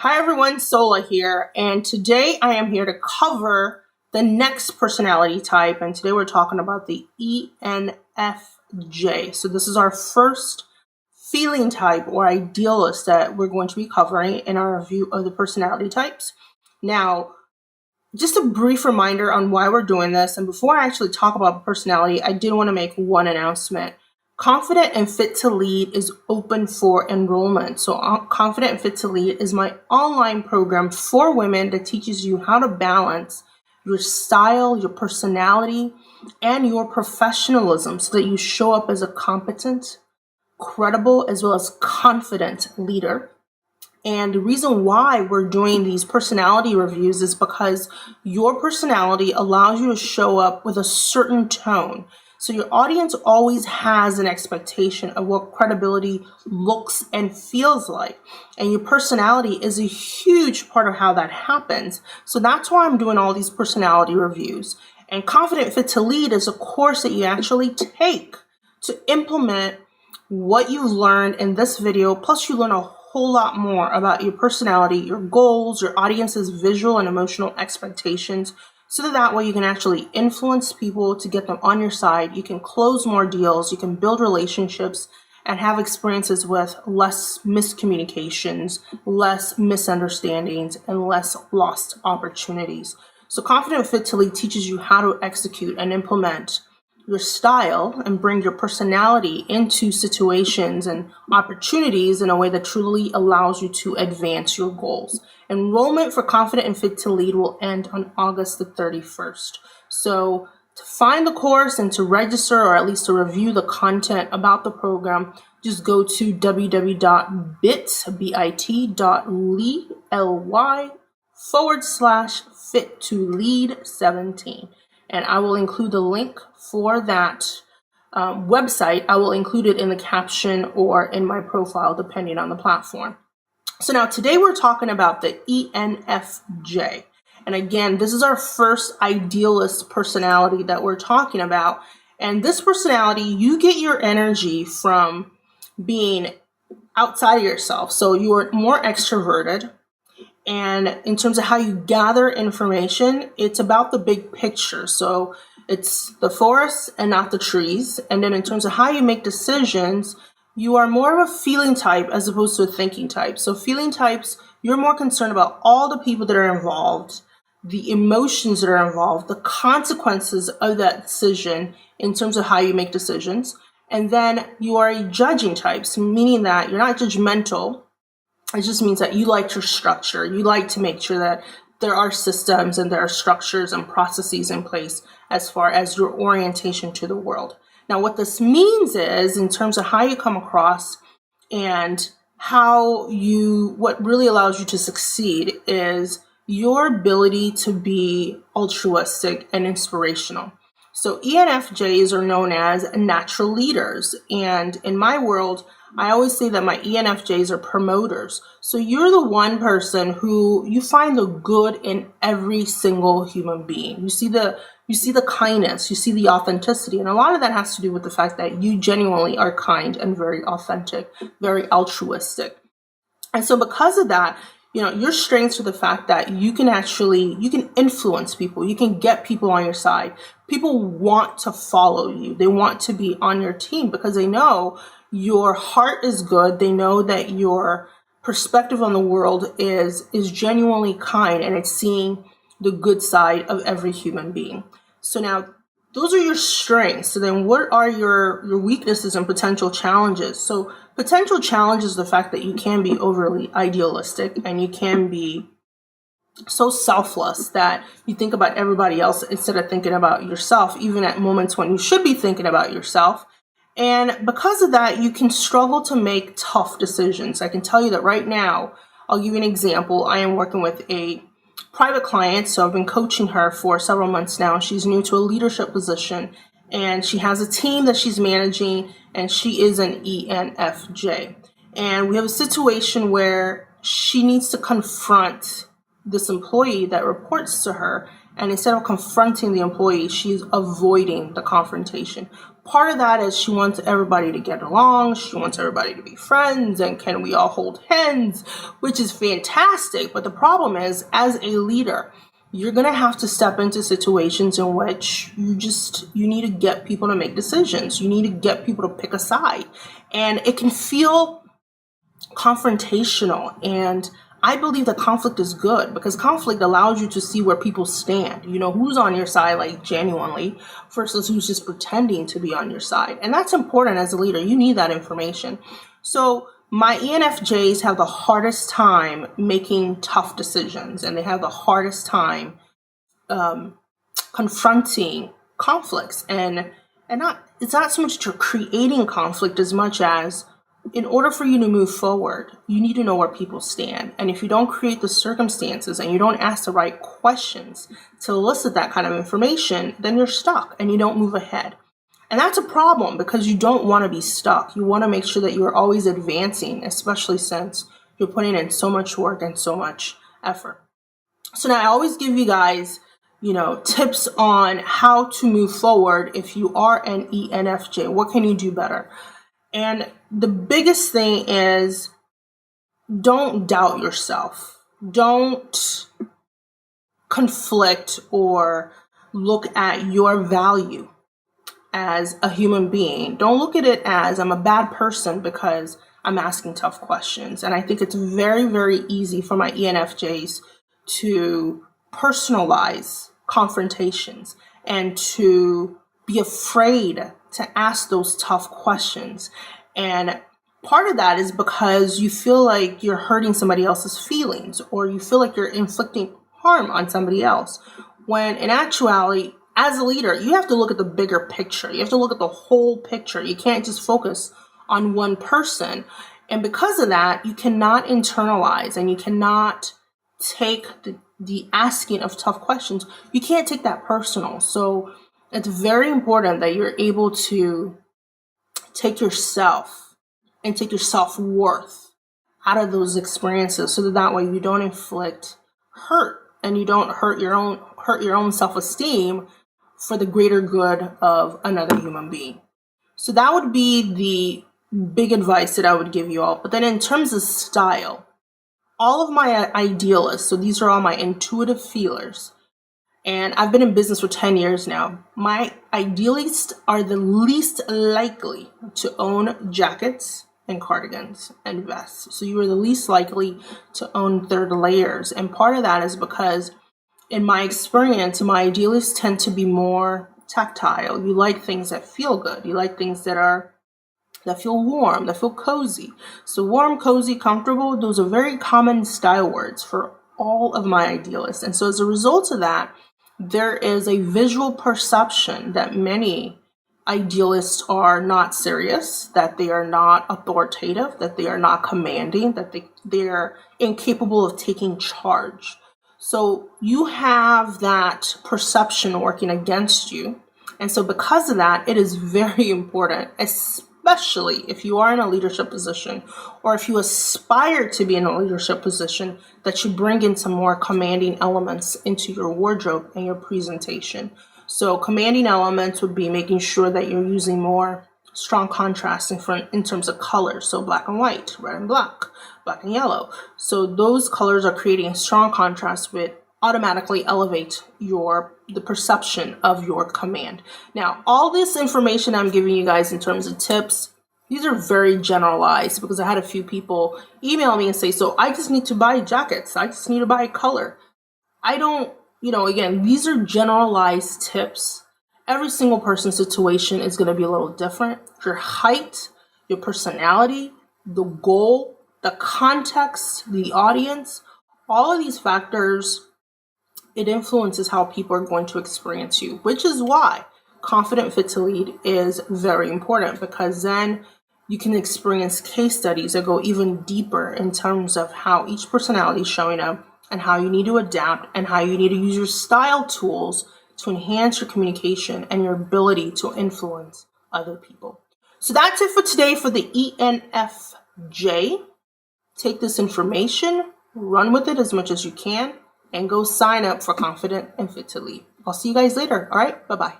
Hi everyone, Sola here, and today I am here to cover the next personality type, and today we're talking about the ENFJ. So this is our first feeling type or idealist that we're going to be covering in our review of the personality types. Now, just a brief reminder on why we're doing this, and before I actually talk about personality, I did want to make one announcement. Confident and Fit to Lead is open for enrollment. So Confident and Fit to Lead is my online program for women that teaches you how to balance your style, your personality, and your professionalism so that you show up as a competent, credible, as well as confident leader. And the reason why we're doing these personality reviews is because your personality allows you to show up with a certain tone. So your audience always has an expectation of what credibility looks and feels like. And your personality is a huge part of how that happens. So that's why I'm doing all these personality reviews. And Confident Fit to Lead is a course that you actually take to implement what you've learned in this video. Plus you learn a whole lot more about your personality, your goals, your audience's visual and emotional expectations, so that way you can actually influence people to get them on your side. You can close more deals, you can build relationships, and have experiences with less miscommunications, less misunderstandings, and less lost opportunities. So Confident Fit to Lead teaches you how to execute and implement your style and bring your personality into situations and opportunities in a way that truly allows you to advance your goals. Enrollment for Confident and Fit to Lead will end on August the 31st. So to find the course and to register, or at least to review the content about the program, just go to www.bit.ly/fit-to-lead17. And I will include the link for that website. I will include it in the caption or in my profile, depending on the platform. So now today we're talking about the ENFJ. And again, this is our first idealist personality that we're talking about. And this personality, you get your energy from being outside of yourself. So you are more extroverted. And in terms of how you gather information, it's about the big picture. So it's the forest and not the trees. And then in terms of how you make decisions, you are more of a feeling type as opposed to a thinking type. So feeling types, you're more concerned about all the people that are involved, the emotions that are involved, the consequences of that decision in terms of how you make decisions. And then you are a judging type, so meaning that you're not judgmental. It just means that you like your structure. You like to make sure that there are systems and there are structures and processes in place as far as your orientation to the world. Now, what this means is, in terms of how you come across and what really allows you to succeed is your ability to be altruistic and inspirational. So ENFJs are known as natural leaders. And in my world, I always say that my ENFJs are promoters. So you're the one person who you find the good in every single human being. You see the kindness, you see the authenticity. And a lot of that has to do with the fact that you genuinely are kind and very authentic, very altruistic. And so because of that, your strengths are the fact that you can influence people. You can get people on your side. People want to follow you. They want to be on your team because they know your heart is good. They know that your perspective on the world is genuinely kind, and it's seeing the good side of every human being. So now those are your strengths. So then what are your weaknesses and potential challenges? So potential challenge is the fact that you can be overly idealistic and you can be so selfless that you think about everybody else instead of thinking about yourself, even at moments when you should be thinking about yourself. And because of that, you can struggle to make tough decisions. I can tell you that right now. I'll give you an example. I am working with a private client, so I've been coaching her for several months now. She's new to a leadership position, and she has a team that she's managing, and she is an ENFJ. And we have a situation where she needs to confront this employee that reports to her, And instead of confronting the employee, she's avoiding the confrontation. Part of that is she wants everybody to get along. She wants everybody to be friends. And can we all hold hands? Which is fantastic. But the problem is, as a leader, you're going to have to step into situations in which you need to get people to make decisions. You need to get people to pick a side. And it can feel confrontational. And I believe that conflict is good because conflict allows you to see where people stand. You know, who's on your side, like genuinely, versus who's just pretending to be on your side. And that's important as a leader. You need that information. So my ENFJs have the hardest time making tough decisions, and they have the hardest time confronting conflicts. And it's not so much that you're creating conflict as much as, in order for you to move forward, you need to know where people stand. And if you don't create the circumstances and you don't ask the right questions to elicit that kind of information, then you're stuck and you don't move ahead. And that's a problem because you don't want to be stuck. You want to make sure that you're always advancing, especially since you're putting in so much work and so much effort. So now I always give you guys, tips on how to move forward if you are an ENFJ. What can you do better? And the biggest thing is, don't doubt yourself. Don't conflict or look at your value as a human being. Don't look at it as, I'm a bad person because I'm asking tough questions. And I think it's very, very easy for my ENFJs to personalize confrontations and to be afraid to ask those tough questions. And part of that is because you feel like you're hurting somebody else's feelings, or you feel like you're inflicting harm on somebody else. When in actuality, as a leader, you have to look at the bigger picture. You have to look at the whole picture. You can't just focus on one person. And because of that, you cannot internalize and you cannot take the asking of tough questions. You can't take that personal. So it's very important that you're able to take yourself and take your self-worth out of those experiences, so that way you don't inflict hurt and you don't hurt your own self-esteem for the greater good of another human being. So that would be the big advice that I would give you all. But then in terms of style, all of my idealists, so these are all my intuitive feelers, and I've been in business for 10 years now. My idealists are the least likely to own jackets and cardigans and vests. So you are the least likely to own third layers. And part of that is because, in my experience, my idealists tend to be more tactile. You like things that feel good. You like things that feel warm, that feel cozy. So warm, cozy, comfortable, those are very common style words for all of my idealists. And so as a result of that, there is a visual perception that many idealists are not serious, that they are not authoritative, that they are not commanding, that they are incapable of taking charge. So you have that perception working against you. And so because of that, it is very important, especially if you are in a leadership position or if you aspire to be in a leadership position, that you bring in some more commanding elements into your wardrobe and your presentation. So commanding elements would be making sure that you're using more strong contrast in terms of colors. So black and white, red and black and yellow. So those colors are creating a strong contrast, which automatically elevate the perception of your command. Now, all this information I'm giving you guys in terms of tips, these are very generalized because I had a few people email me and say, so I just need to buy jackets. I just need to buy color. I don't, again, these are generalized tips. Every single person's situation is going to be a little different. Your height, your personality, the goal, the context, the audience, all of these factors, it influences how people are going to experience you, which is why Confident Fit to Lead is very important, because then you can experience case studies that go even deeper in terms of how each personality is showing up and how you need to adapt and how you need to use your style tools to enhance your communication and your ability to influence other people. So that's it for today for the ENFJ. Take this information, run with it as much as you can, and go sign up for Confident and Fit to Lead. I'll see you guys later. All right, bye-bye.